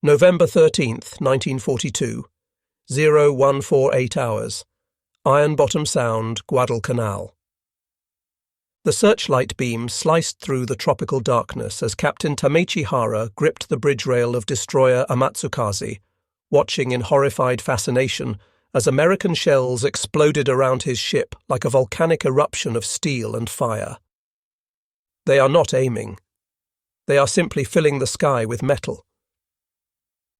November 13th, 1942, 0148 hours, Iron Bottom Sound, Guadalcanal. The searchlight beam sliced through the tropical darkness as Captain Tameichi Hara gripped the bridge rail of destroyer Amatsukaze, watching in horrified fascination as American shells exploded around his ship like a volcanic eruption of steel and fire. They are not aiming. They are simply filling the sky with metal.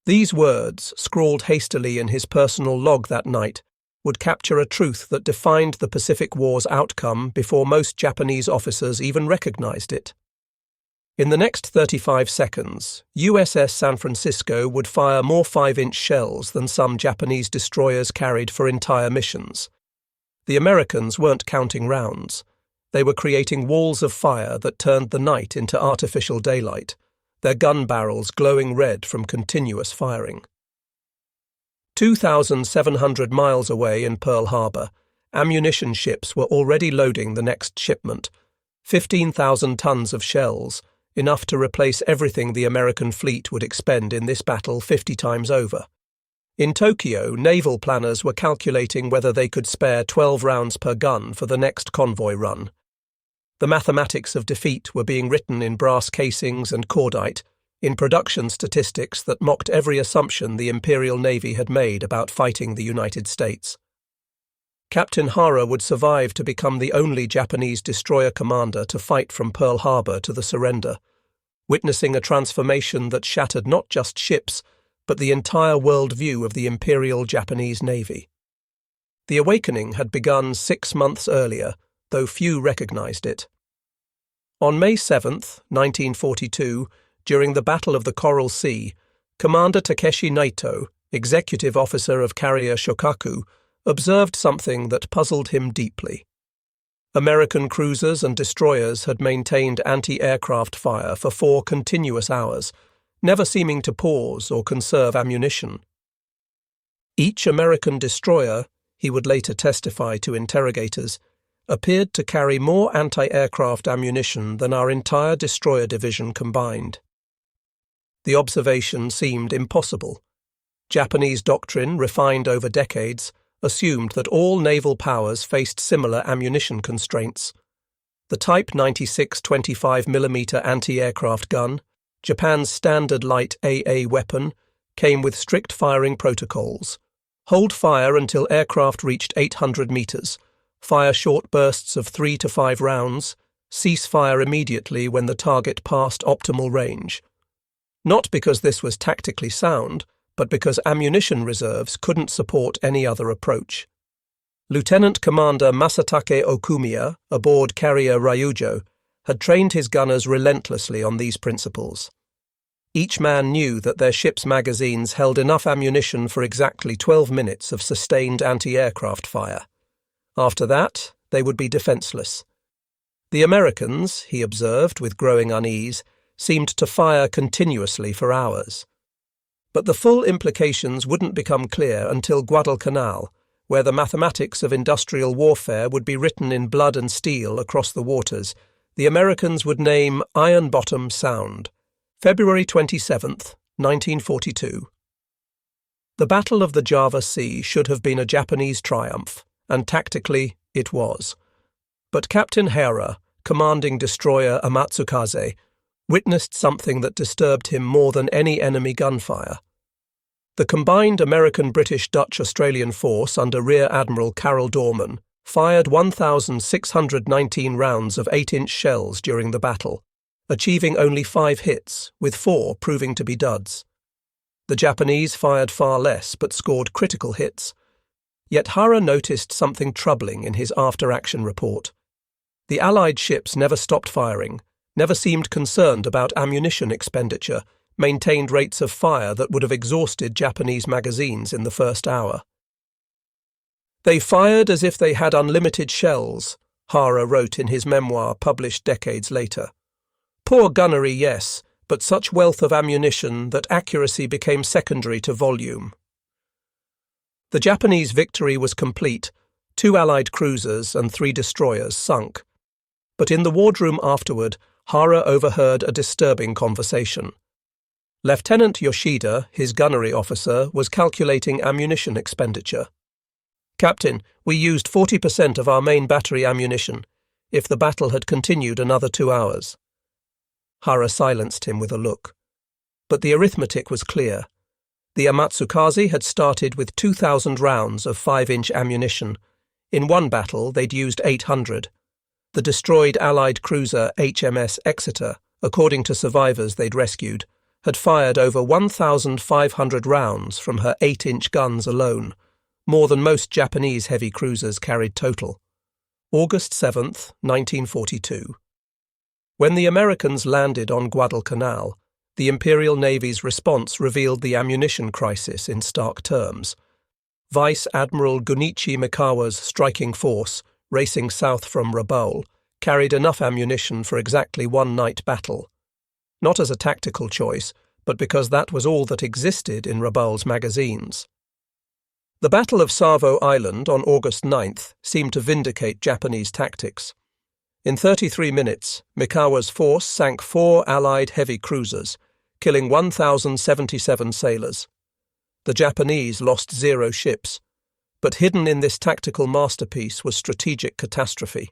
These words, scrawled hastily in his personal log that night, would capture a truth that defined the Pacific War's outcome before most Japanese officers even recognized it. In the next 35 seconds, USS San Francisco would fire more 5-inch shells than some Japanese destroyers carried for entire missions. The Americans weren't counting rounds. They were creating walls of fire that turned the night into artificial daylight, their gun barrels glowing red from continuous firing. 2,700 miles away in Pearl Harbor, ammunition ships were already loading the next shipment, 15,000 tons of shells, enough to replace everything the American fleet would expend in this battle 50 times over. In Tokyo, naval planners were calculating whether they could spare 12 rounds per gun for the next convoy run. The mathematics of defeat were being written in brass casings and cordite, in production statistics that mocked every assumption the Imperial Navy had made about fighting the United States. Captain Hara would survive to become the only Japanese destroyer commander to fight from Pearl Harbor to the surrender, witnessing a transformation that shattered not just ships, but the entire world view of the Imperial Japanese Navy. The awakening had begun 6 months earlier, though few recognized it. On May 7, 1942, during the Battle of the Coral Sea, Commander Takeshi Naito, executive officer of carrier Shokaku, observed something that puzzled him deeply. American cruisers and destroyers had maintained anti-aircraft fire for 4 continuous hours, never seeming to pause or conserve ammunition. Each American destroyer, he would later testify to interrogators, appeared to carry more anti-aircraft ammunition than our entire destroyer division combined. The observation seemed impossible. Japanese doctrine, refined over decades, assumed that all naval powers faced similar ammunition constraints. The Type 96 25mm anti-aircraft gun, Japan's standard light AA weapon, came with strict firing protocols. Hold fire until aircraft reached 800 meters. Fire short bursts of 3 to 5 rounds, cease fire immediately when the target passed optimal range. Not because this was tactically sound, but because ammunition reserves couldn't support any other approach. Lieutenant Commander Masatake Okumiya, aboard carrier Ryujo, had trained his gunners relentlessly on these principles. Each man knew that their ship's magazines held enough ammunition for exactly 12 minutes of sustained anti-aircraft fire. After that, they would be defenseless. The Americans, he observed with growing unease, seemed to fire continuously for hours. But the full implications wouldn't become clear until Guadalcanal, where the mathematics of industrial warfare would be written in blood and steel across the waters. The Americans would name Iron Bottom Sound, February 27, 1942. The Battle of the Java Sea should have been a Japanese triumph, and tactically it was. But Captain Hara, commanding destroyer Amatsukaze, witnessed something that disturbed him more than any enemy gunfire. The combined American, British, Dutch, Australian force under Rear Admiral Carroll Dorman fired 1,619 rounds of 8-inch shells during the battle, achieving only 5 hits, with 4 proving to be duds. The Japanese fired far less but scored critical hits. Yet Hara noticed something troubling in his after-action report. The Allied ships never stopped firing, never seemed concerned about ammunition expenditure, maintained rates of fire that would have exhausted Japanese magazines in the first hour. They fired as if they had unlimited shells, Hara wrote in his memoir published decades later. Poor gunnery, yes, but such wealth of ammunition that accuracy became secondary to volume. The Japanese victory was complete, 2 Allied cruisers and 3 destroyers sunk. But in the wardroom afterward, Hara overheard a disturbing conversation. Lieutenant Yoshida, his gunnery officer, was calculating ammunition expenditure. "Captain, we used 40% of our main battery ammunition, if the battle had continued another 2 hours." Hara silenced him with a look. But the arithmetic was clear. The Amatsukaze had started with 2,000 rounds of 5-inch ammunition. In one battle, they'd used 800. The destroyed Allied cruiser HMS Exeter, according to survivors they'd rescued, had fired over 1,500 rounds from her 8-inch guns alone, more than most Japanese heavy cruisers carried total. August 7th, 1942. When the Americans landed on Guadalcanal, the Imperial Navy's response revealed the ammunition crisis in stark terms. Vice Admiral Gunichi Mikawa's striking force, racing south from Rabaul, carried enough ammunition for exactly one night battle. Not as a tactical choice, but because that was all that existed in Rabaul's magazines. The Battle of Savo Island on August 9th seemed to vindicate Japanese tactics. In 33 minutes, Mikawa's force sank 4 Allied heavy cruisers, killing 1,077 sailors. The Japanese lost 0 ships, but hidden in this tactical masterpiece was strategic catastrophe.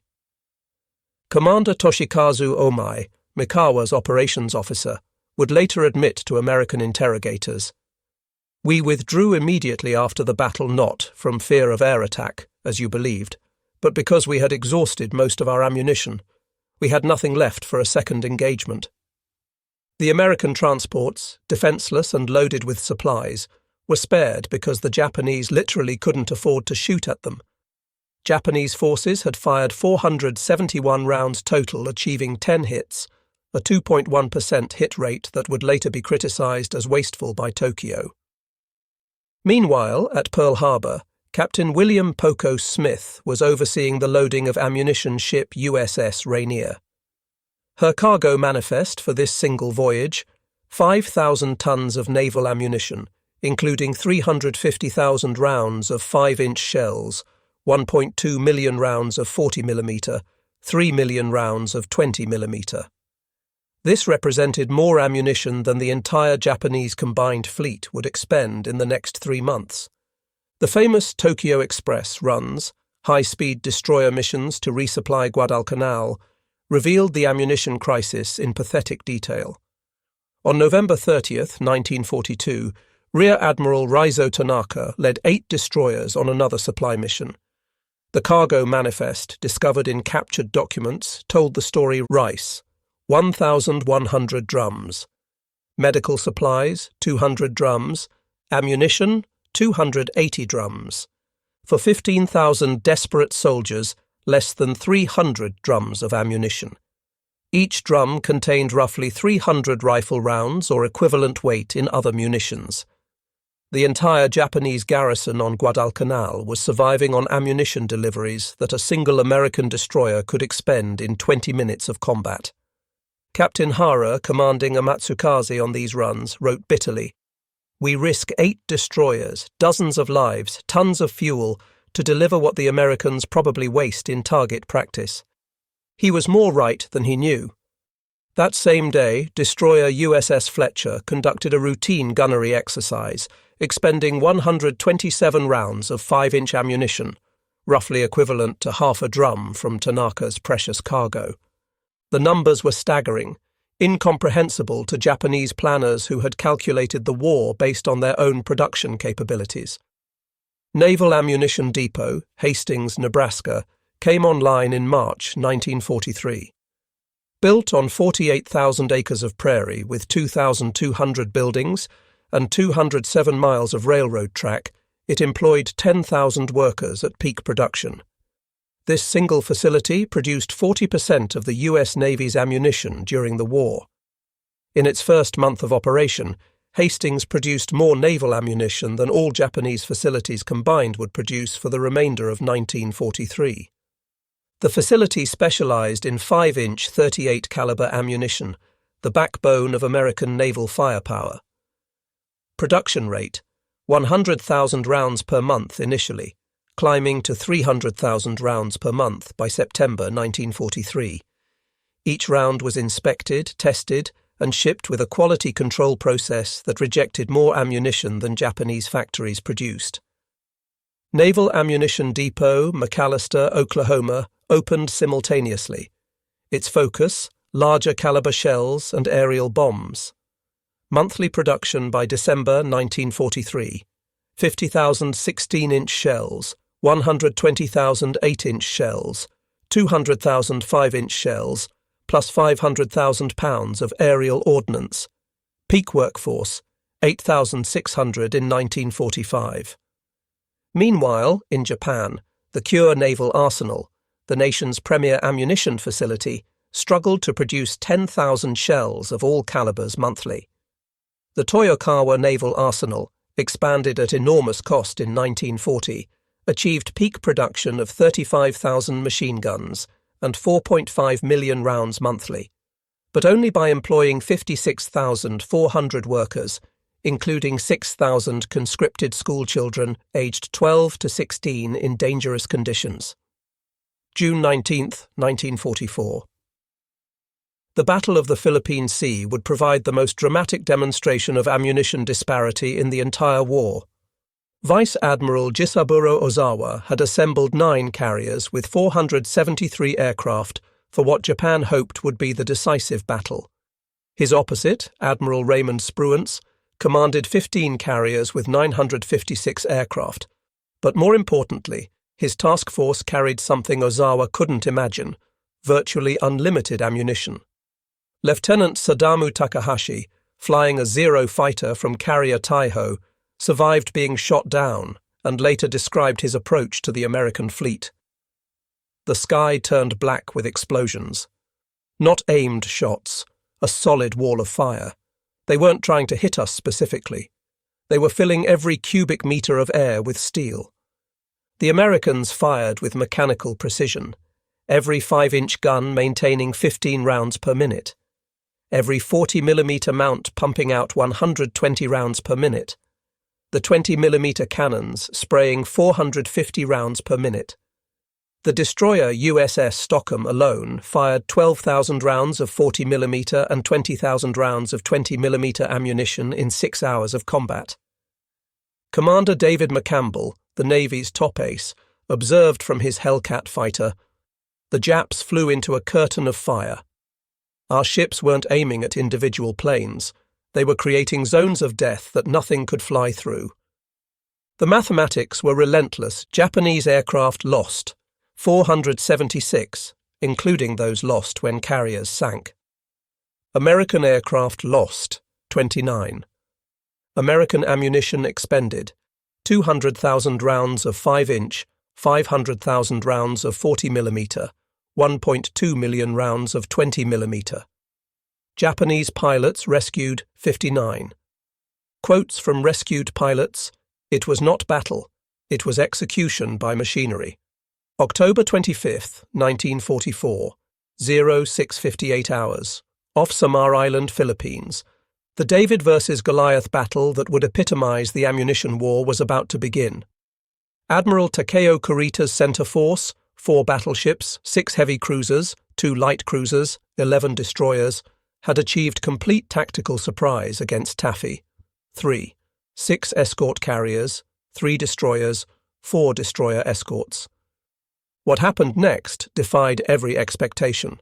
Commander Toshikazu Omai, Mikawa's operations officer, would later admit to American interrogators, "We withdrew immediately after the battle not from fear of air attack, as you believed, but because we had exhausted most of our ammunition. We had nothing left for a second engagement." The American transports, defenseless and loaded with supplies, were spared because the Japanese literally couldn't afford to shoot at them. Japanese forces had fired 471 rounds total, achieving 10 hits, a 2.1% hit rate that would later be criticized as wasteful by Tokyo. Meanwhile, at Pearl Harbor, Captain William Poco Smith was overseeing the loading of ammunition ship USS Rainier. Her cargo manifest for this single voyage, 5,000 tons of naval ammunition, including 350,000 rounds of 5-inch shells, 1.2 million rounds of 40mm, 3 million rounds of 20mm. This represented more ammunition than the entire Japanese combined fleet would expend in the next 3 months. The famous Tokyo Express runs, high-speed destroyer missions to resupply Guadalcanal, revealed the ammunition crisis in pathetic detail. On November 30th, 1942, Rear Admiral Raizo Tanaka led 8 destroyers on another supply mission. The cargo manifest, discovered in captured documents, told the story rice, 1,100 drums. Medical supplies, 200 drums. Ammunition, 280 drums. For 15,000 desperate soldiers, less than 300 drums of ammunition. Each drum contained roughly 300 rifle rounds or equivalent weight in other munitions. The entire Japanese garrison on Guadalcanal was surviving on ammunition deliveries that a single American destroyer could expend in 20 minutes of combat. Captain Hara, commanding a Amatsukaze on these runs, wrote bitterly, "We risk 8 destroyers, dozens of lives, tons of fuel, to deliver what the Americans probably waste in target practice." He was more right than he knew. That same day, destroyer USS Fletcher conducted a routine gunnery exercise, expending 127 rounds of 5-inch ammunition, roughly equivalent to half a drum from Tanaka's precious cargo. The numbers were staggering, incomprehensible to Japanese planners who had calculated the war based on their own production capabilities. Naval Ammunition Depot, Hastings, Nebraska, came online in March 1943. Built on 48,000 acres of prairie with 2,200 buildings and 207 miles of railroad track, it employed 10,000 workers at peak production. This single facility produced 40% of the U.S. Navy's ammunition during the war. In its first month of operation, Hastings produced more naval ammunition than all Japanese facilities combined would produce for the remainder of 1943. The facility specialized in 5-inch 38 caliber ammunition, the backbone of American naval firepower. Production rate, 100,000 rounds per month initially, climbing to 300,000 rounds per month by September 1943. Each round was inspected, tested, and shipped with a quality control process that rejected more ammunition than Japanese factories produced. Naval Ammunition Depot, McAllister, Oklahoma, opened simultaneously. Its focus, larger caliber shells and aerial bombs. Monthly production by December 1943. 50,000 16-inch shells, 120,000 8-inch shells, 200,000 5-inch shells, plus 500,000 pounds of aerial ordnance. Peak workforce, 8,600 in 1945. Meanwhile, in Japan, the Kure Naval Arsenal, the nation's premier ammunition facility, struggled to produce 10,000 shells of all calibers monthly. The Toyokawa Naval Arsenal, expanded at enormous cost in 1940, achieved peak production of 35,000 machine guns and 4.5 million rounds monthly, but only by employing 56,400 workers, including 6,000 conscripted schoolchildren aged 12 to 16 in dangerous conditions. June 19, 1944. The Battle of the Philippine Sea would provide the most dramatic demonstration of ammunition disparity in the entire war. Vice Admiral Jisaburo Ozawa had assembled 9 carriers with 473 aircraft for what Japan hoped would be the decisive battle. His opposite, Admiral Raymond Spruance, commanded 15 carriers with 956 aircraft, but more importantly, his task force carried something Ozawa couldn't imagine: virtually unlimited ammunition. Lieutenant Sadamu Takahashi, flying a Zero fighter from carrier Taiho, survived being shot down and later described his approach to the American fleet. The sky turned black with explosions. Not aimed shots, a solid wall of fire. They weren't trying to hit us specifically. They were filling every cubic meter of air with steel. The Americans fired with mechanical precision, every 5-inch gun maintaining 15 rounds per minute, every 40mm mount pumping out 120 rounds per minute, the 20mm cannons spraying 450 rounds per minute. The destroyer USS Stockholm alone fired 12,000 rounds of 40mm and 20,000 rounds of 20mm ammunition in 6 hours of combat. Commander David McCampbell, the Navy's top ace, observed from his Hellcat fighter, "The Japs flew into a curtain of fire. Our ships weren't aiming at individual planes. They were creating zones of death that nothing could fly through." The mathematics were relentless. Japanese aircraft lost 476, including those lost when carriers sank. American aircraft lost 29. American ammunition expended 200,000 rounds of 5-inch, 500,000 rounds of 40mm, 1.2 million rounds of 20mm. Japanese pilots rescued 59. Quotes from rescued pilots: "It was not battle, it was execution by machinery." October 25, 1944, 0658 hours, off Samar Island, Philippines. The David versus Goliath battle that would epitomize the ammunition war was about to begin. Admiral Takeo Kurita's center force, 4 battleships, 6 heavy cruisers, 2 light cruisers, 11 destroyers, had achieved complete tactical surprise against Taffy. 3. 6 escort carriers, 3 destroyers, 4 destroyer escorts. What happened next defied every expectation.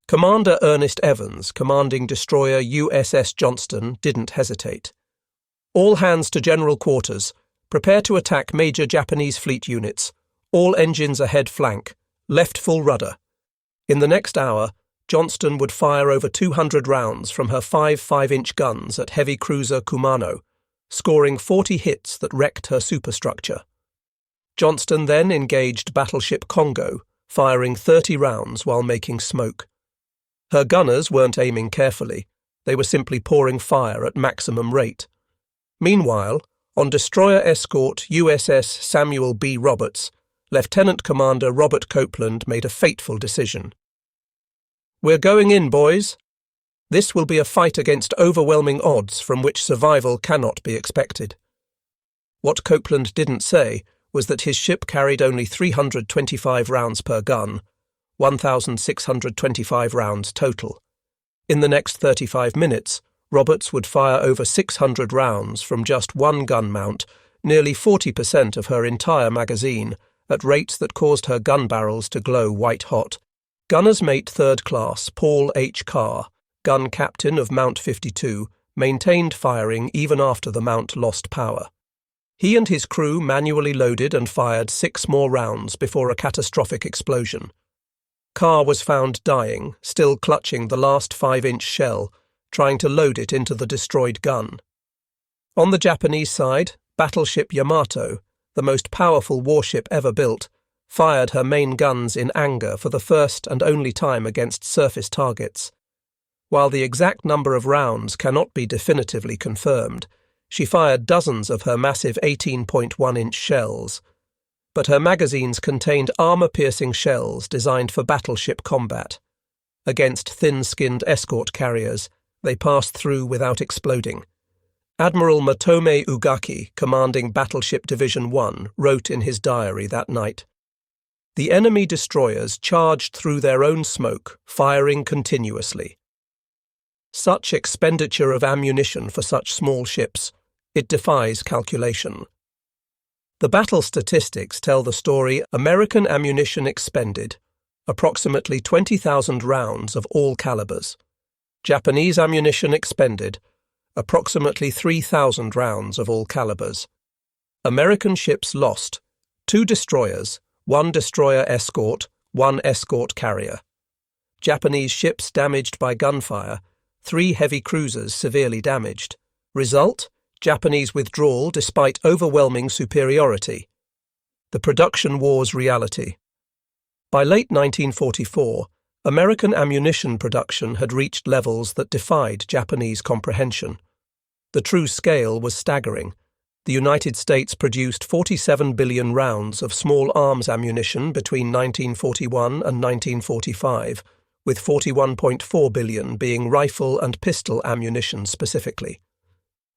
Commander Ernest Evans, commanding destroyer USS Johnston, didn't hesitate. "All hands to general quarters. Prepare to attack major Japanese fleet units. All engines ahead flank. Left full rudder." In the next hour, Johnston would fire over 200 rounds from her 5 5-inch guns at heavy cruiser Kumano, scoring 40 hits that wrecked her superstructure. Johnston then engaged battleship Congo, firing 30 rounds while making smoke. Her gunners weren't aiming carefully. They were simply pouring fire at maximum rate. Meanwhile, on destroyer escort USS Samuel B. Roberts, Lieutenant Commander Robert Copeland made a fateful decision. "We're going in, boys. This will be a fight against overwhelming odds from which survival cannot be expected." What Copeland didn't say was that his ship carried only 325 rounds per gun, 1,625 rounds total. In the next 35 minutes, Roberts would fire over 600 rounds from just one gun mount, nearly 40% of her entire magazine, at rates that caused her gun barrels to glow white-hot. Gunner's Mate 3rd Class Paul H. Carr, gun captain of Mount 52, maintained firing even after the mount lost power. He and his crew manually loaded and fired 6 more rounds before a catastrophic explosion. Carr was found dying, still clutching the last 5-inch shell, trying to load it into the destroyed gun. On the Japanese side, battleship Yamato, the most powerful warship ever built, fired her main guns in anger for the first and only time against surface targets. While the exact number of rounds cannot be definitively confirmed, she fired dozens of her massive 18.1-inch shells. But her magazines contained armor-piercing shells designed for battleship combat. Against thin-skinned escort carriers, they passed through without exploding. Admiral Matome Ugaki, commanding Battleship Division 1, wrote in his diary that night, "The enemy destroyers charged through their own smoke, firing continuously. Such expenditure of ammunition for such small ships, it defies calculation." The battle statistics tell the story American ammunition expended, approximately 20,000 rounds of all calibers. Japanese ammunition expended, approximately 3,000 rounds of all calibers. American ships lost, 2 destroyers, 1 destroyer escort, 1 escort carrier. Japanese ships damaged by gunfire, 3 heavy cruisers severely damaged. Result, Japanese withdrawal despite overwhelming superiority. The production war's reality. By late 1944, American ammunition production had reached levels that defied Japanese comprehension. The true scale was staggering. The United States produced 47 billion rounds of small arms ammunition between 1941 and 1945, with 41.4 billion being rifle and pistol ammunition specifically.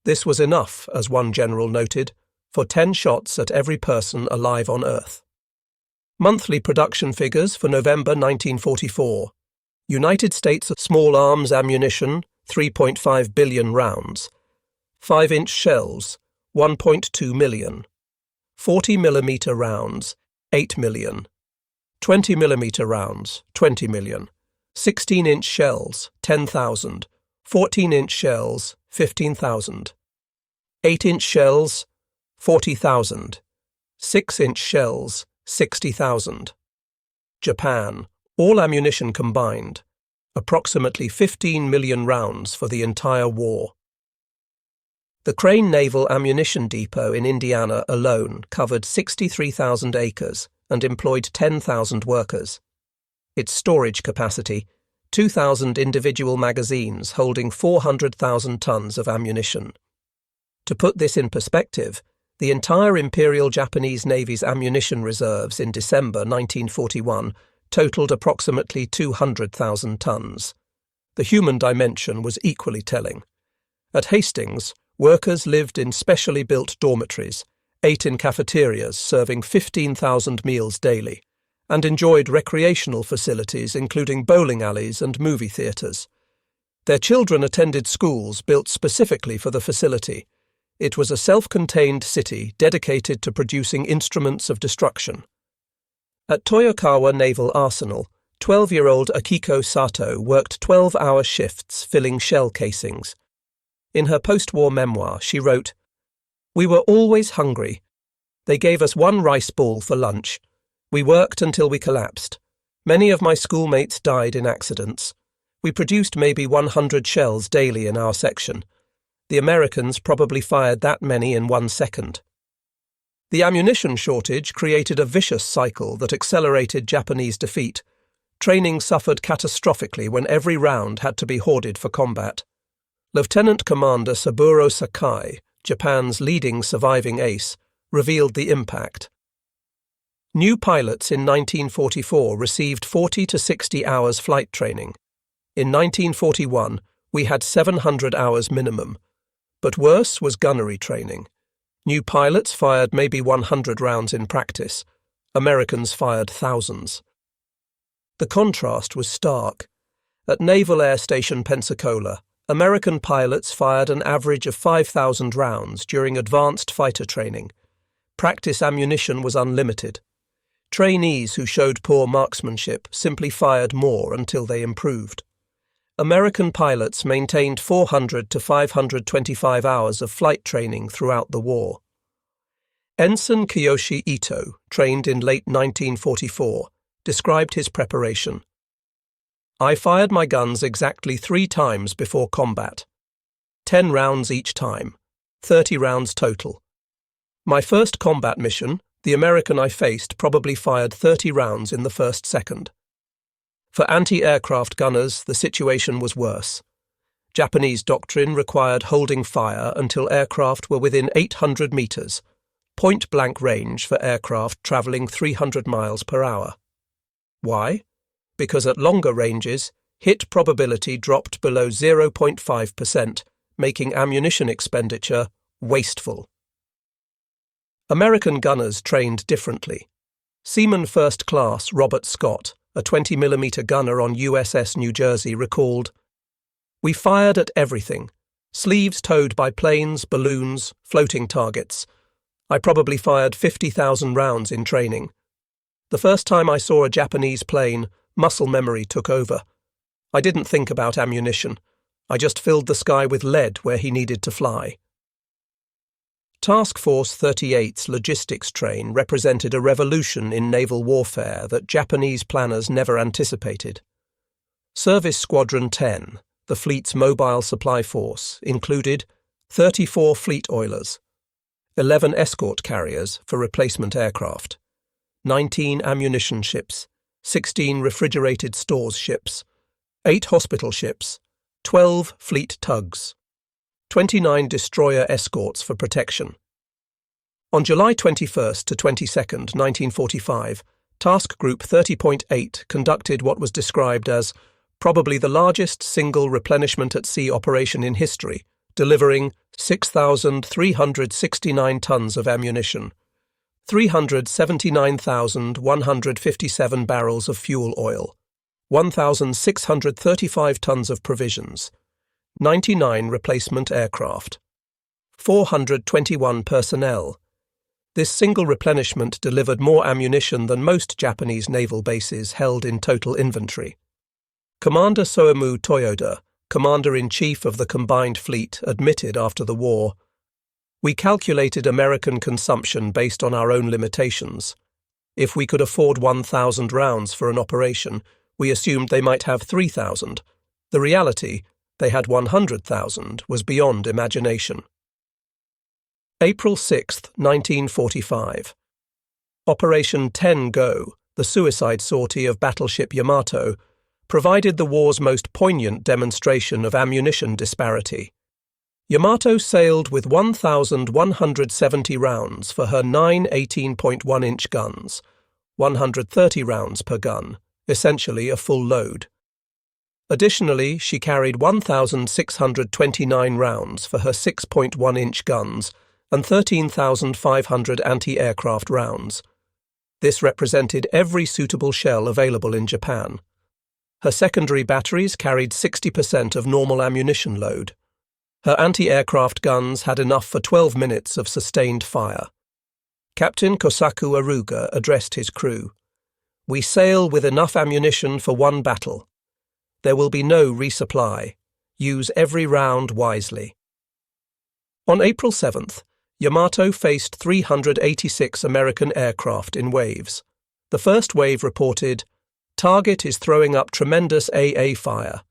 This was enough, as one general noted, for 10 shots at every person alive on Earth. Monthly production figures for November 1944. United States small arms ammunition, 3.5 billion rounds. 5-inch shells, 1.2 million. 40mm rounds, 8 million. 20mm rounds, 20 million. 16-inch shells, 10,000. 14-inch shells, 15,000. 8-inch shells, 40,000. 6-inch shells, 60,000. Japan, all ammunition combined, approximately 15 million rounds for the entire war. The Crane Naval Ammunition Depot in Indiana alone covered 63,000 acres and employed 10,000 workers. Its storage capacity, 2,000 individual magazines holding 400,000 tons of ammunition. To put this in perspective, the entire Imperial Japanese Navy's ammunition reserves in December 1941 totaled approximately 200,000 tons. The human dimension was equally telling. At Hastings, workers lived in specially built dormitories, ate in cafeterias serving 15,000 meals daily, and enjoyed recreational facilities including bowling alleys and movie theatres. Their children attended schools built specifically for the facility. It was a self-contained city dedicated to producing instruments of destruction. At Toyokawa Naval Arsenal, 12-year-old Akiko Sato worked 12-hour shifts filling shell casings. In her post-war memoir, she wrote, "We were always hungry. They gave us 1 rice ball for lunch. We worked until we collapsed. Many of my schoolmates died in accidents. We produced maybe 100 shells daily in our section. The Americans probably fired that many in 1 second." The ammunition shortage created a vicious cycle that accelerated Japanese defeat. Training suffered catastrophically when every round had to be hoarded for combat. Lieutenant Commander Saburo Sakai, Japan's leading surviving ace, revealed the impact. New pilots in 1944 received 40 to 60 hours flight training. In 1941, we had 700 hours minimum. But worse was gunnery training. New pilots fired maybe 100 rounds in practice. Americans fired thousands. The contrast was stark. At Naval Air Station Pensacola, American pilots fired an average of 5,000 rounds during advanced fighter training. Practice ammunition was unlimited. Trainees who showed poor marksmanship simply fired more until they improved. American pilots maintained 400 to 525 hours of flight training throughout the war. Ensign Kiyoshi Ito, trained in late 1944, described his preparation. "I fired my guns exactly 3 times before combat. 10 rounds each time, 30 rounds total. My first combat mission, the American I faced probably fired 30 rounds in the first second. For anti-aircraft gunners, the situation was worse. Japanese doctrine required holding fire until aircraft were within 800 meters, point-blank range for aircraft traveling 300 miles per hour. Why? Because at longer ranges, hit probability dropped below 0.5%, making ammunition expenditure wasteful. American gunners trained differently. Seaman First Class Robert Scott, a 20mm gunner on USS New Jersey, recalled, "We fired at everything, sleeves towed by planes, balloons, floating targets. I probably fired 50,000 rounds in training. The first time I saw a Japanese plane, muscle memory took over. I didn't think about ammunition. I just filled the sky with lead where he needed to fly." Task Force 38's logistics train represented a revolution in naval warfare that Japanese planners never anticipated. Service Squadron 10, the fleet's mobile supply force, included 34 fleet oilers, 11 escort carriers for replacement aircraft, 19 ammunition ships, 16 refrigerated stores ships, 8 hospital ships, 12 fleet tugs, 29 destroyer escorts for protection. On July 21 to 22, 1945, Task Group 30.8 conducted what was described as probably the largest single replenishment at sea operation in history, delivering 6,369 tons of ammunition, 379,157 barrels of fuel oil, 1,635 tons of provisions, 99 replacement aircraft, 421 personnel. This single replenishment delivered more ammunition than most Japanese naval bases held in total inventory. Commander Soemu Toyoda, Commander-in-Chief of the Combined Fleet, admitted after the war, "We calculated American consumption based on our own limitations. If we could afford 1,000 rounds for an operation, we assumed they might have 3,000. The reality, they had 100,000, was beyond imagination." April 6, 1945. Operation 10 Go, the suicide sortie of battleship Yamato, provided the war's most poignant demonstration of ammunition disparity. Yamato sailed with 1,170 rounds for her 9 18.1-inch guns, 130 rounds per gun, essentially a full load. Additionally, she carried 1,629 rounds for her 6.1-inch guns and 13,500 anti-aircraft rounds. This represented every suitable shell available in Japan. Her secondary batteries carried 60% of normal ammunition load. Her anti-aircraft guns had enough for 12 minutes of sustained fire. Captain Kosaku Aruga addressed his crew. "We sail with enough ammunition for one battle. There will be no resupply. Use every round wisely." On April 7th, Yamato faced 386 American aircraft in waves. The first wave reported, "Target is throwing up tremendous AA fire."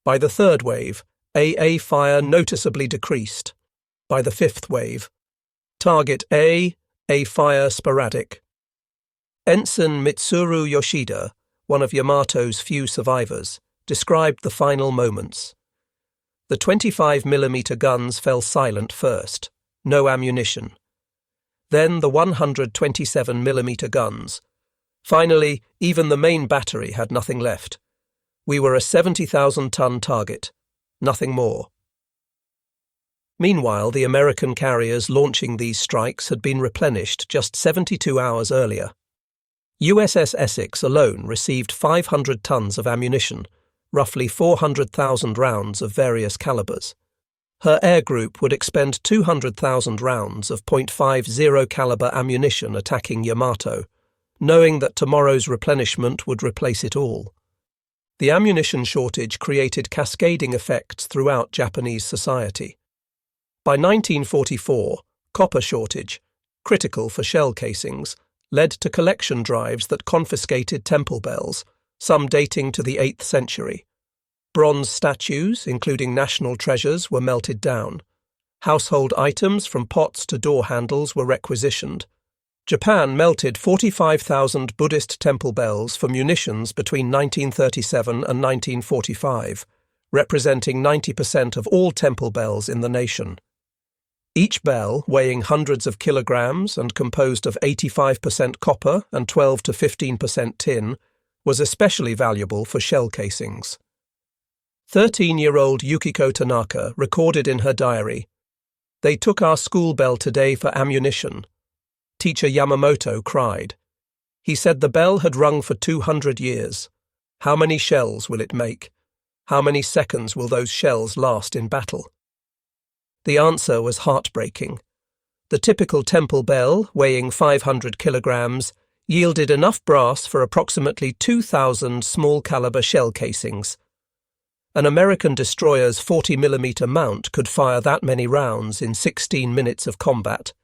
By the third wave, AA fire noticeably decreased. By the fifth wave, "Target A fire sporadic." Ensign Mitsuru Yoshida, one of Yamato's few survivors, described the final moments. The 25mm guns fell silent first. No ammunition. Then the 127mm guns. Finally, even the main battery had nothing left. We were a 70,000-ton target. Nothing more. Meanwhile, the American carriers launching these strikes had been replenished just 72 hours earlier. USS Essex alone received 500 tons of ammunition, roughly 400,000 rounds of various calibers. Her air group would expend 200,000 rounds of .50 caliber ammunition attacking Yamato, knowing that tomorrow's replenishment would replace it all. The ammunition shortage created cascading effects throughout Japanese society. By 1944, copper shortage, critical for shell casings, led to collection drives that confiscated temple bells, some dating to the 8th century. Bronze statues, including national treasures, were melted down. Household items from pots to door handles were requisitioned. Japan melted 45,000 Buddhist temple bells for munitions between 1937 and 1945, representing 90% of all temple bells in the nation. Each bell, weighing hundreds of kilograms and composed of 85% copper and 12 to 15% tin, was especially valuable for shell casings. 13-year-old Yukiko Tanaka recorded in her diary, "They took our school bell today for ammunition." Teacher Yamamoto cried. He said the bell had rung for 200 years. How many shells will it make? How many seconds will those shells last in battle? The answer was heartbreaking. The typical temple bell, weighing 500 kilograms, yielded enough brass for approximately 2,000 small-caliber shell casings. An American destroyer's 40mm mount could fire that many rounds in 16 minutes of combat.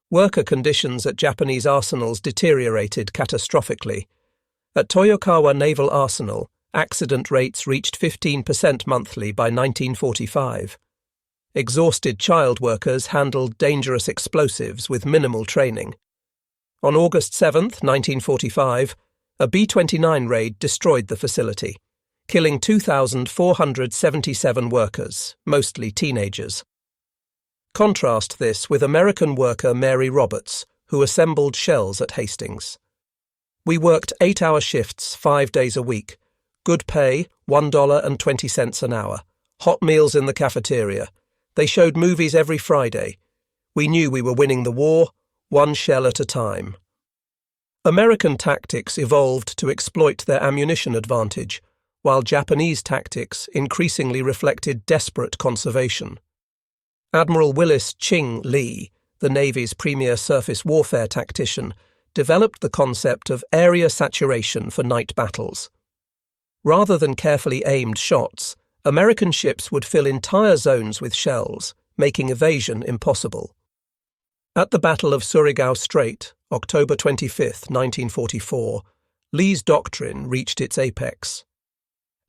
Worker conditions at Japanese arsenals deteriorated catastrophically. At Toyokawa Naval Arsenal, accident rates reached 15% monthly by 1945. Exhausted child workers handled dangerous explosives with minimal training. On August 7, 1945, a B-29 raid destroyed the facility, killing 2,477 workers, mostly teenagers. Contrast this with American worker Mary Roberts, who assembled shells at Hastings. "We worked 8-hour shifts 5 days a week, good pay, $1.20 an hour, hot meals in the cafeteria. They showed movies every Friday. We knew we were winning the war, one shell at a time." American tactics evolved to exploit their ammunition advantage, while Japanese tactics increasingly reflected desperate conservation. Admiral Willis Ching Lee, the Navy's premier surface warfare tactician, developed the concept of area saturation for night battles. Rather than carefully aimed shots, American ships would fill entire zones with shells, making evasion impossible. At the Battle of Surigao Strait, October 25, 1944, Lee's doctrine reached its apex.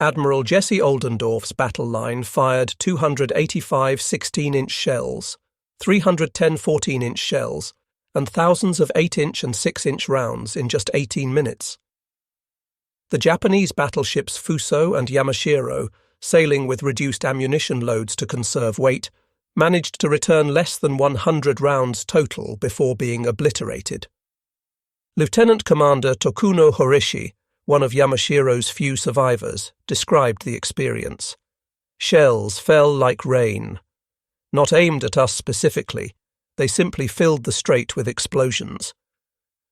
Admiral Jesse Oldendorf's battle line fired 285 16-inch shells, 310 14-inch shells, and thousands of 8-inch and 6-inch rounds in just 18 minutes. The Japanese battleships Fuso and Yamashiro, sailing with reduced ammunition loads to conserve weight, managed to return less than 100 rounds total before being obliterated. Lieutenant Commander Tokuno Horishi, one of Yamashiro's few survivors, described the experience. "Shells fell like rain. Not aimed at us specifically, they simply filled the strait with explosions.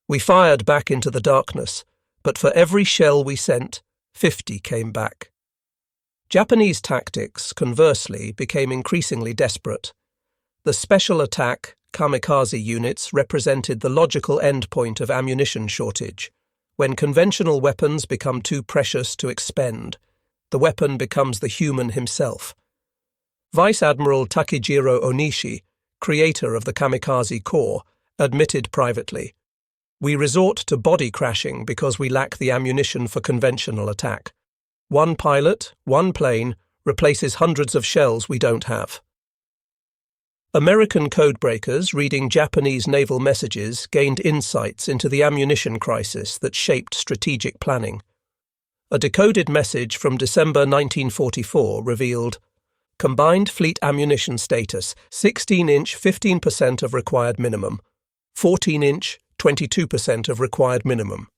We fired back into the darkness, but for every shell we sent, 50 came back." Japanese tactics, conversely, became increasingly desperate. The special attack, kamikaze units represented the logical endpoint of ammunition shortage. When conventional weapons become too precious to expend, the weapon becomes the human himself. Vice Admiral Takejiro Onishi, creator of the kamikaze corps, admitted privately, "We resort to body crashing because we lack the ammunition for conventional attack. One pilot, one plane, replaces hundreds of shells we don't have." American codebreakers reading Japanese naval messages gained insights into the ammunition crisis that shaped strategic planning. A decoded message from December 1944 revealed, "Combined fleet ammunition status, 16-inch 15% of required minimum, 14-inch 22% of required minimum,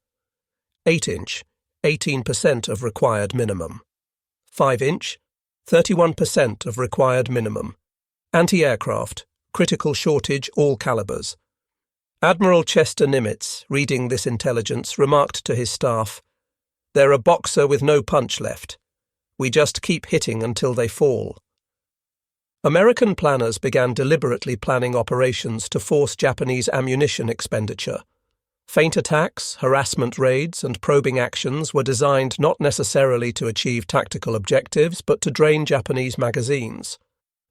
8-inch 18% of required minimum, 5-inch 31% of required minimum. Anti-aircraft, critical shortage all calibers." Admiral Chester Nimitz, reading this intelligence, remarked to his staff, "They're a boxer with no punch left. We just keep hitting until they fall. American planners began deliberately planning operations to force Japanese ammunition expenditure. Feint attacks, harassment raids, and probing actions were designed not necessarily to achieve tactical objectives, but to drain Japanese magazines.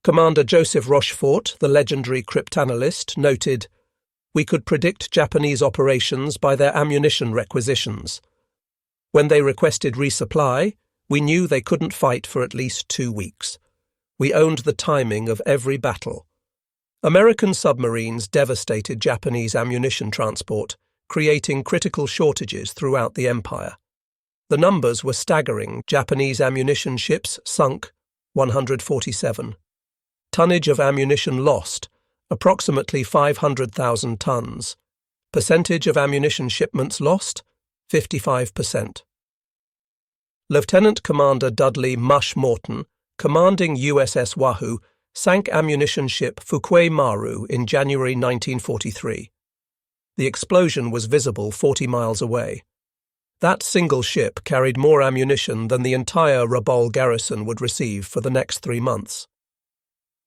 Commander Joseph Rochefort, the legendary cryptanalyst, noted, "We could predict Japanese operations by their ammunition requisitions. When they requested resupply, we knew they couldn't fight for at least 2 weeks. We owned the timing of every battle." American submarines devastated Japanese ammunition transport, creating critical shortages throughout the empire. The numbers were staggering. Japanese ammunition ships sunk 147. Tonnage of ammunition lost, approximately 500,000 tons. Percentage of ammunition shipments lost, 55%. Lieutenant Commander Dudley Mush Morton, commanding USS Wahoo, sank ammunition ship Fukuei Maru in January 1943. The explosion was visible 40 miles away. That single ship carried more ammunition than the entire Rabaul garrison would receive for the next 3 months.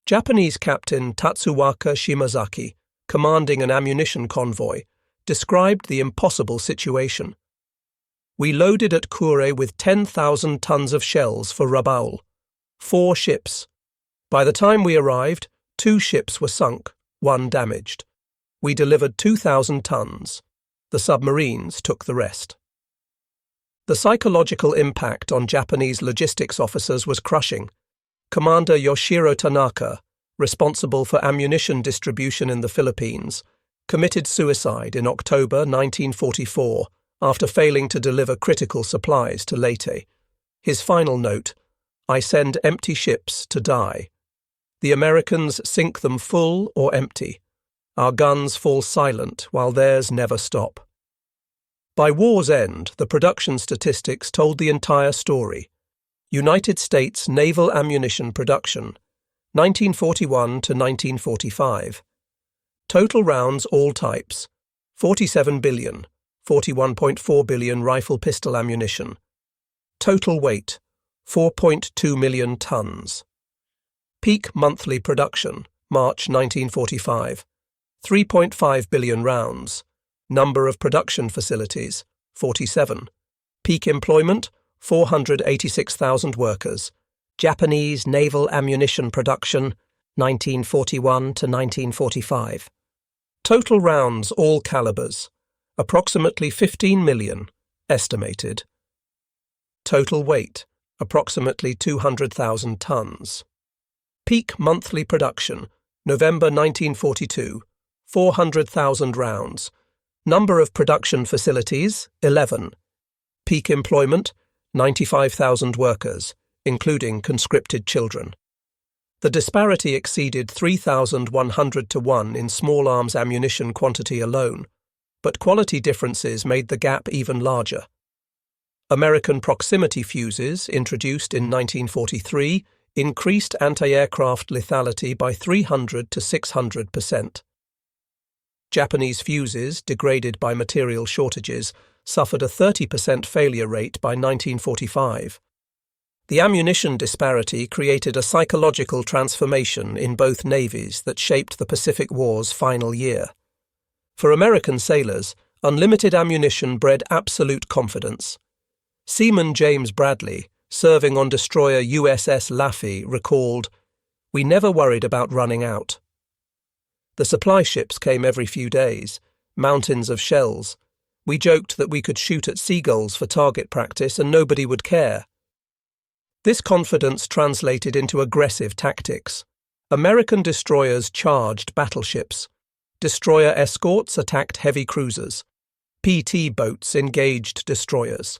Japanese Captain Tatsuwaka Shimazaki, commanding an ammunition convoy, described the impossible situation. "We loaded at Kure with 10,000 tons of shells for Rabaul. 4 ships. By the time we arrived, 2 ships were sunk, 1 damaged. We delivered 2,000 tons. The submarines took the rest." The psychological impact on Japanese logistics officers was crushing. Commander Yoshiro Tanaka, responsible for ammunition distribution in the Philippines, committed suicide in October 1944 after failing to deliver critical supplies to Leyte. His final note, "I send empty ships to die. The Americans sink them full or empty. Our guns fall silent while theirs never stop." By war's end, the production statistics told the entire story. United States naval ammunition production, 1941 to 1945. Total rounds all types, 47 billion, 41.4 billion rifle-pistol ammunition. Total weight, 4.2 million tons. Peak monthly production, March 1945. 3.5 billion rounds. Number of production facilities, 47. Peak employment, 486,000 workers. Japanese naval ammunition production, 1941 to 1945. Total rounds all calibers, approximately 15 million, estimated. Total weight, approximately 200,000 tons. Peak monthly production, November 1942, 400,000 rounds. Number of production facilities, 11. Peak employment, 95,000 workers, including conscripted children. The disparity exceeded 3,100 to 1 in small arms ammunition quantity alone, but quality differences made the gap even larger. American proximity fuses, introduced in 1943, increased anti-aircraft lethality by 300 to 600%. Japanese fuses, degraded by material shortages, suffered a 30% failure rate by 1945. The ammunition disparity created a psychological transformation in both navies that shaped the Pacific War's final year. For American sailors, unlimited ammunition bred absolute confidence. Seaman James Bradley, serving on destroyer USS Laffey, recalled, "We never worried about running out." The supply ships came every few days, mountains of shells. We joked that we could shoot at seagulls for target practice and nobody would care. This confidence translated into aggressive tactics. American destroyers charged battleships. Destroyer escorts attacked heavy cruisers. PT boats engaged destroyers.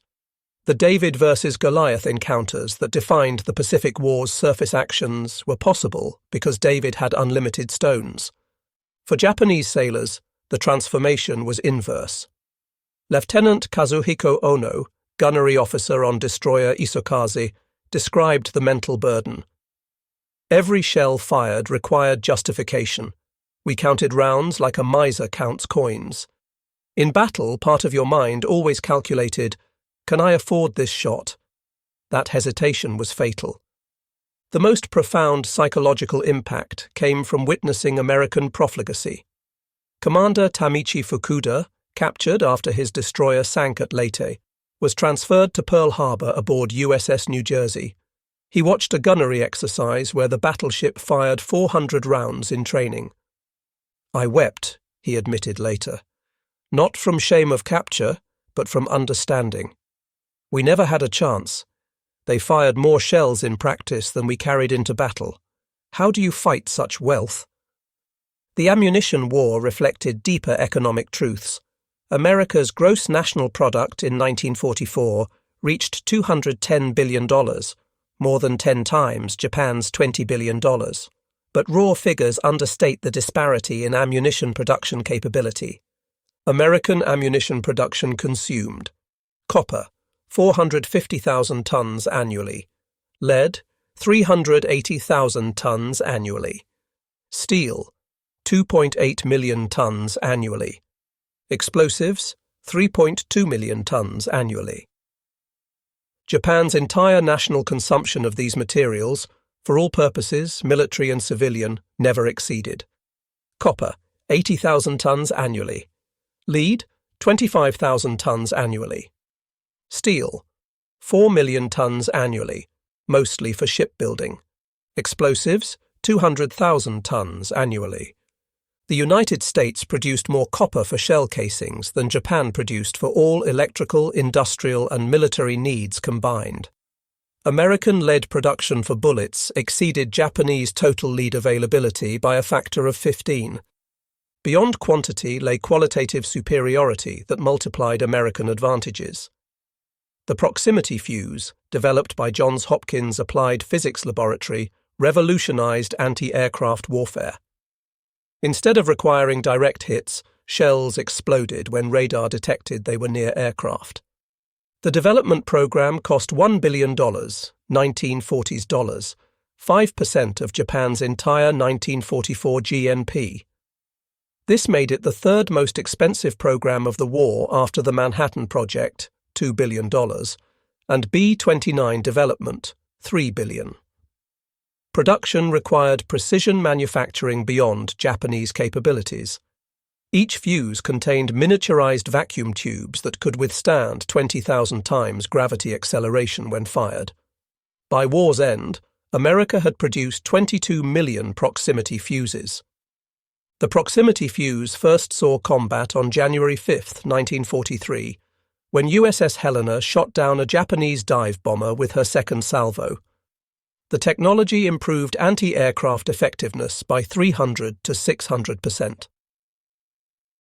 The David versus Goliath encounters that defined the Pacific War's surface actions were possible because David had unlimited stones. For Japanese sailors, the transformation was inverse. Lieutenant Kazuhiko Ono, gunnery officer on destroyer Isokaze, described the mental burden. "Every shell fired required justification. We counted rounds like a miser counts coins. In battle, part of your mind always calculated, can I afford this shot? That hesitation was fatal. The most profound psychological impact came from witnessing American profligacy. Commander Tameichi Fukuda, captured after his destroyer sank at Leyte, was transferred to Pearl Harbor aboard USS New Jersey. He watched a gunnery exercise where the battleship fired 400 rounds in training. "I wept," he admitted later. "Not from shame of capture, but from understanding. We never had a chance. They fired more shells in practice than we carried into battle. How do you fight such wealth?" The ammunition war reflected deeper economic truths. America's gross national product in 1944 reached $210 billion, more than 10 times Japan's $20 billion. But raw figures understate the disparity in ammunition production capability. American ammunition production consumed: copper, 450,000 tons annually; lead, 380,000 tons annually; steel, 2.8 million tons annually; explosives, 3.2 million tons annually. Japan's entire national consumption of these materials, for all purposes, military and civilian, never exceeded: copper, 80,000 tons annually; lead, 25,000 tons annually; steel, 4 million tons annually, mostly for shipbuilding; explosives, 200,000 tons annually. The United States produced more copper for shell casings than Japan produced for all electrical, industrial, and military needs combined. American lead production for bullets exceeded Japanese total lead availability by a factor of 15. Beyond quantity lay qualitative superiority that multiplied American advantages. The proximity fuse, developed by Johns Hopkins Applied Physics Laboratory, revolutionized anti-aircraft warfare. Instead of requiring direct hits, shells exploded when radar detected they were near aircraft. The development program cost $1 billion, 1940s dollars, 5% of Japan's entire 1944 GNP. This made it the third most expensive program of the war after the Manhattan Project, $2 billion, and B-29 development, $3 billion. Production required precision manufacturing beyond Japanese capabilities. Each fuse contained miniaturized vacuum tubes that could withstand 20,000 times gravity acceleration when fired. By war's end, America had produced 22 million proximity fuses. The proximity fuse first saw combat on January 5, 1943, when USS Helena shot down a Japanese dive bomber with her second salvo. The technology improved anti-aircraft effectiveness by 300 to 600%.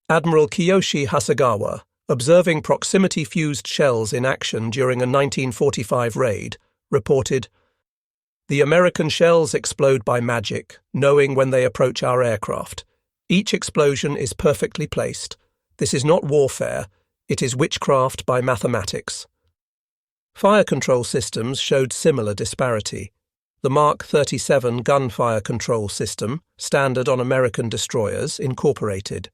Admiral Kiyoshi Hasegawa, observing proximity-fused shells in action during a 1945 raid, reported, "The American shells explode by magic, knowing when they approach our aircraft. Each explosion is perfectly placed. This is not warfare, it is witchcraft by mathematics." Fire control systems showed similar disparity. The Mark 37 gunfire control system, standard on American destroyers, incorporated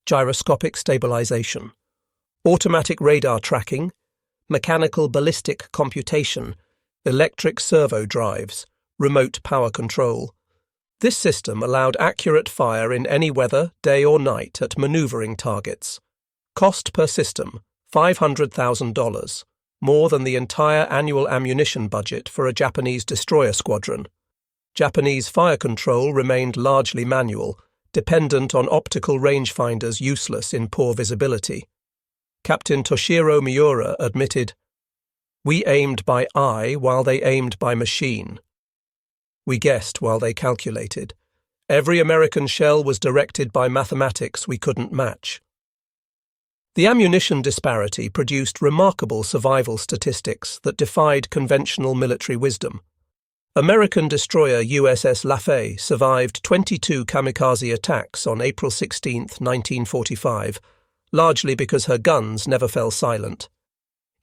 gyroscopic stabilization, automatic radar tracking, mechanical ballistic computation, electric servo drives, remote power control. This system allowed accurate fire in any weather, day or night, at maneuvering targets. Cost per system, $500,000. More than the entire annual ammunition budget for a Japanese destroyer squadron. Japanese fire control remained largely manual, dependent on optical rangefinders useless in poor visibility. Captain Toshiro Miura admitted, "We aimed by eye while they aimed by machine. We guessed while they calculated. Every American shell was directed by mathematics we couldn't match." The ammunition disparity produced remarkable survival statistics that defied conventional military wisdom. American destroyer USS Lafay survived 22 kamikaze attacks on April 16, 1945, largely because her guns never fell silent.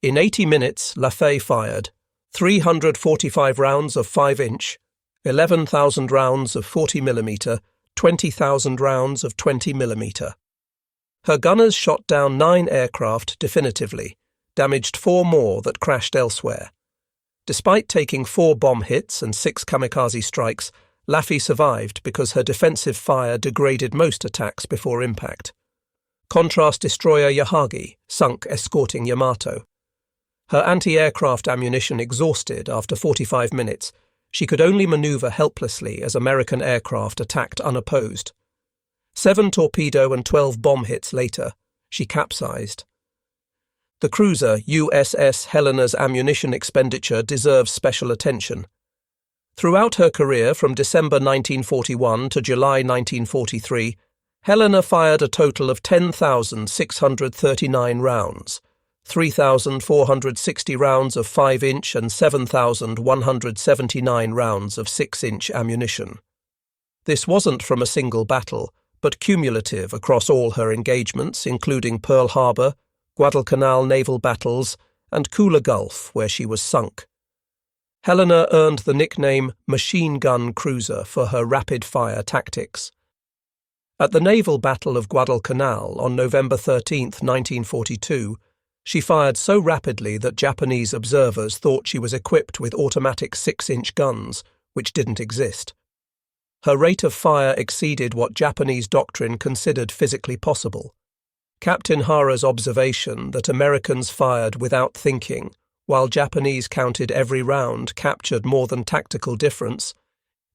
In 80 minutes, Lafay fired 345 rounds of 5-inch, 11,000 rounds of 40mm, 20,000 rounds of 20mm. Her gunners shot down 9 aircraft definitively, damaged 4 more that crashed elsewhere. Despite taking 4 bomb hits and 6 kamikaze strikes, Laffy survived because her defensive fire degraded most attacks before impact. Contrast destroyer Yahagi sunk escorting Yamato. Her anti-aircraft ammunition exhausted after 45 minutes, she could only maneuver helplessly as American aircraft attacked unopposed. 7 torpedo and 12 bomb hits later, she capsized. The cruiser USS Helena's ammunition expenditure deserves special attention. Throughout her career from December 1941 to July 1943, Helena fired a total of 10,639 rounds, 3,460 rounds of 5-inch and 7,179 rounds of 6-inch ammunition. This wasn't from a single battle, but cumulative across all her engagements, including Pearl Harbor, Guadalcanal naval battles, and Kula Gulf, where she was sunk. Helena earned the nickname Machine Gun Cruiser for her rapid-fire tactics. At the naval battle of Guadalcanal on November 13, 1942, she fired so rapidly that Japanese observers thought she was equipped with automatic 6-inch guns, which didn't exist. Her rate of fire exceeded what Japanese doctrine considered physically possible. Captain Hara's observation that Americans fired without thinking, while Japanese counted every round, captured more than tactical difference.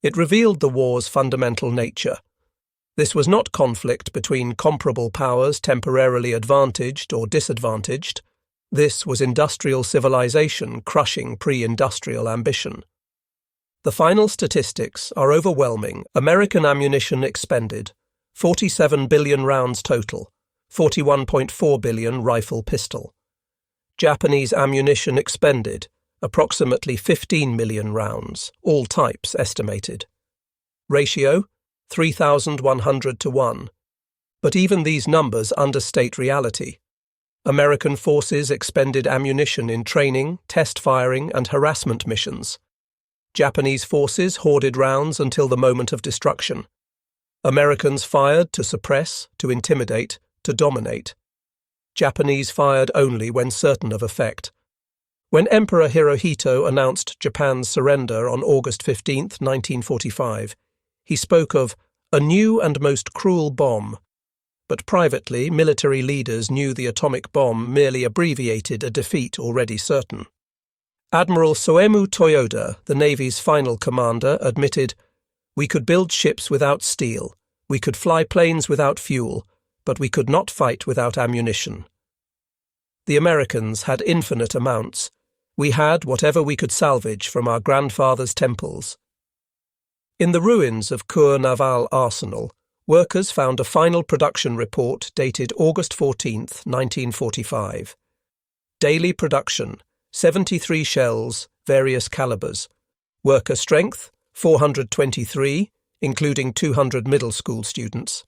It revealed the war's fundamental nature. This was not conflict between comparable powers temporarily advantaged or disadvantaged. This was industrial civilization crushing pre-industrial ambition. The final statistics are overwhelming. American ammunition expended, 47 billion rounds total, 41.4 billion rifle-pistol. Japanese ammunition expended, approximately 15 million rounds, all types estimated. Ratio, 3,100 to 1. But even these numbers understate reality. American forces expended ammunition in training, test firing, and harassment missions. Japanese forces hoarded rounds until the moment of destruction. Americans fired to suppress, to intimidate, to dominate. Japanese fired only when certain of effect. When Emperor Hirohito announced Japan's surrender on August 15, 1945, he spoke of a new and most cruel bomb. But privately, military leaders knew the atomic bomb merely abbreviated a defeat already certain. Admiral Soemu Toyoda, the Navy's final commander, admitted, "We could build ships without steel, we could fly planes without fuel, but we could not fight without ammunition." The Americans had infinite amounts. We had whatever we could salvage from our grandfathers' temples. In the ruins of Kure Naval Arsenal, workers found a final production report dated August 14, 1945. Daily production, 73 shells, various calibers. Worker strength, 423, including 200 middle school students.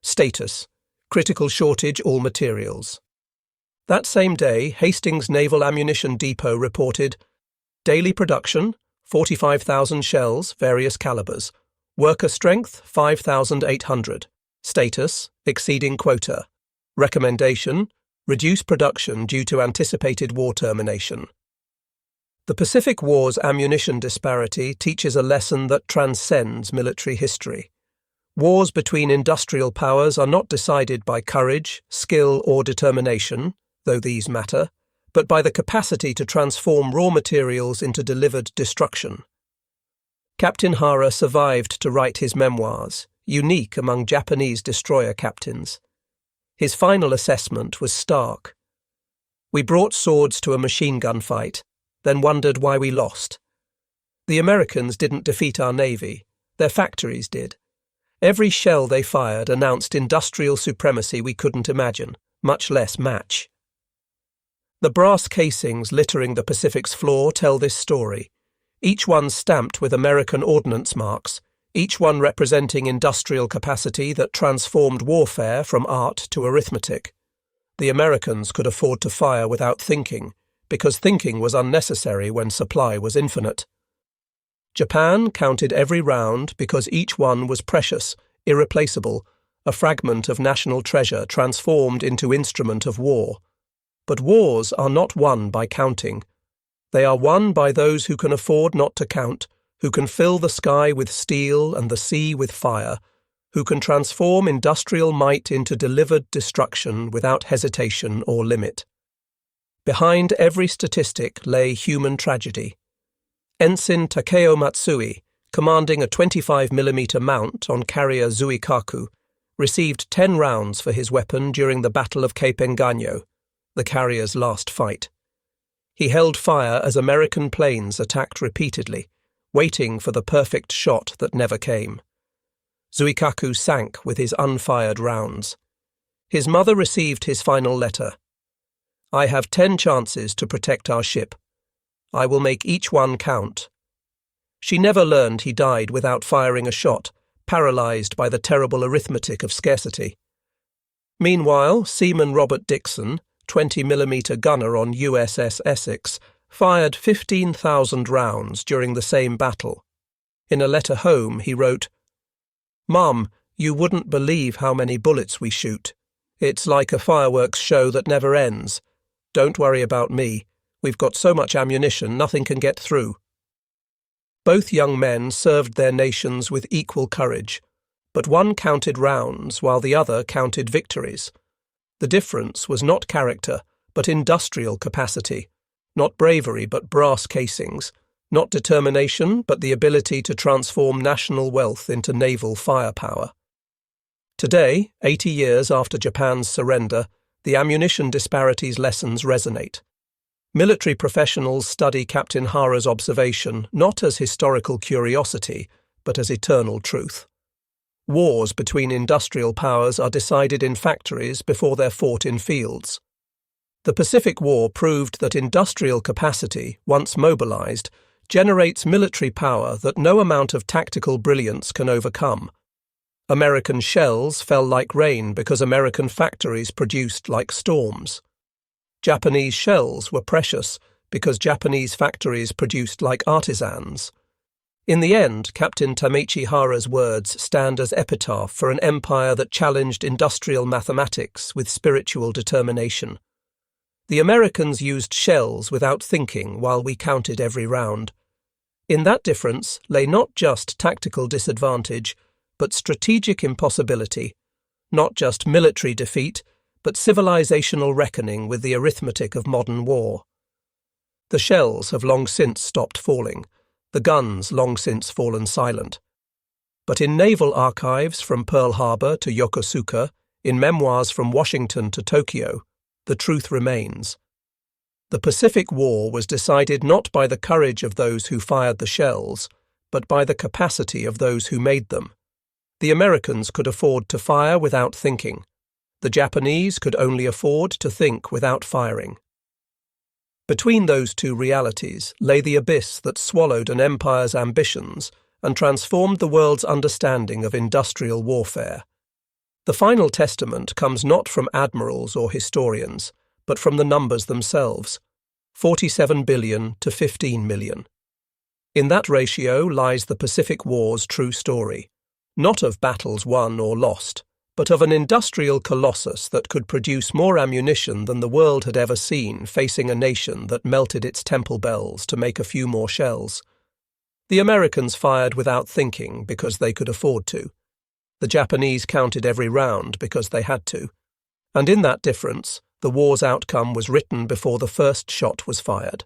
Status, critical shortage all materials. That same day, Hastings Naval Ammunition Depot reported daily production, 45,000 shells, various calibers. Worker strength, 5,800. Status, exceeding quota. Recommendation, reduce production due to anticipated war termination. The Pacific War's ammunition disparity teaches a lesson that transcends military history. Wars between industrial powers are not decided by courage, skill, or determination, though these matter, but by the capacity to transform raw materials into delivered destruction. Captain Hara survived to write his memoirs, unique among Japanese destroyer captains. His final assessment was stark. "We brought swords to a machine gun fight, then wondered why we lost. The Americans didn't defeat our Navy, their factories did. Every shell they fired announced industrial supremacy we couldn't imagine, much less match." The brass casings littering the Pacific's floor tell this story, each one stamped with American ordnance marks, each one representing industrial capacity that transformed warfare from art to arithmetic. The Americans could afford to fire without thinking, because thinking was unnecessary when supply was infinite. Japan counted every round because each one was precious, irreplaceable, a fragment of national treasure transformed into instrument of war. But wars are not won by counting. They are won by those who can afford not to count, who can fill the sky with steel and the sea with fire, who can transform industrial might into delivered destruction without hesitation or limit. Behind every statistic lay human tragedy. Ensign Takeo Matsui, commanding a 25mm mount on carrier Zuikaku, received 10 rounds for his weapon during the Battle of Cape Engano, the carrier's last fight. He held fire as American planes attacked repeatedly, waiting for the perfect shot that never came. Zuikaku sank with his unfired rounds. His mother received his final letter. "I have 10 chances to protect our ship. I will make each one count." She never learned he died without firing a shot, paralyzed by the terrible arithmetic of scarcity. Meanwhile, Seaman Robert Dixon, 20mm gunner on USS Essex, fired 15,000 rounds during the same battle. In a letter home, he wrote, "Mum, you wouldn't believe how many bullets we shoot. It's like a fireworks show that never ends. Don't worry about me. We've got so much ammunition, nothing can get through." Both young men served their nations with equal courage, but one counted rounds while the other counted victories. The difference was not character, but industrial capacity, not bravery, but brass casings, not determination, but the ability to transform national wealth into naval firepower. Today, 80 years after Japan's surrender, the ammunition disparities lessons resonate. Military professionals study Captain Hara's observation not as historical curiosity, but as eternal truth. Wars between industrial powers are decided in factories before they're fought in fields. The Pacific War proved that industrial capacity, once mobilized, generates military power that no amount of tactical brilliance can overcome. American shells fell like rain because American factories produced like storms. Japanese shells were precious because Japanese factories produced like artisans. In the end, Captain Tameichi Hara's words stand as epitaph for an empire that challenged industrial mathematics with spiritual determination. The Americans used shells without thinking while we counted every round. In that difference lay not just tactical disadvantage, but strategic impossibility, not just military defeat, but civilizational reckoning with the arithmetic of modern war. The shells have long since stopped falling, the guns long since fallen silent. But in naval archives from Pearl Harbor to Yokosuka, in memoirs from Washington to Tokyo, the truth remains. The Pacific War was decided not by the courage of those who fired the shells, but by the capacity of those who made them. The Americans could afford to fire without thinking. The Japanese could only afford to think without firing. Between those two realities lay the abyss that swallowed an empire's ambitions and transformed the world's understanding of industrial warfare. The final testament comes not from admirals or historians, but from the numbers themselves, 47 billion to 15 million. In that ratio lies the Pacific War's true story, not of battles won or lost, but of an industrial colossus that could produce more ammunition than the world had ever seen, facing a nation that melted its temple bells to make a few more shells. The Americans fired without thinking because they could afford to. The Japanese counted every round because they had to. And in that difference, the war's outcome was written before the first shot was fired.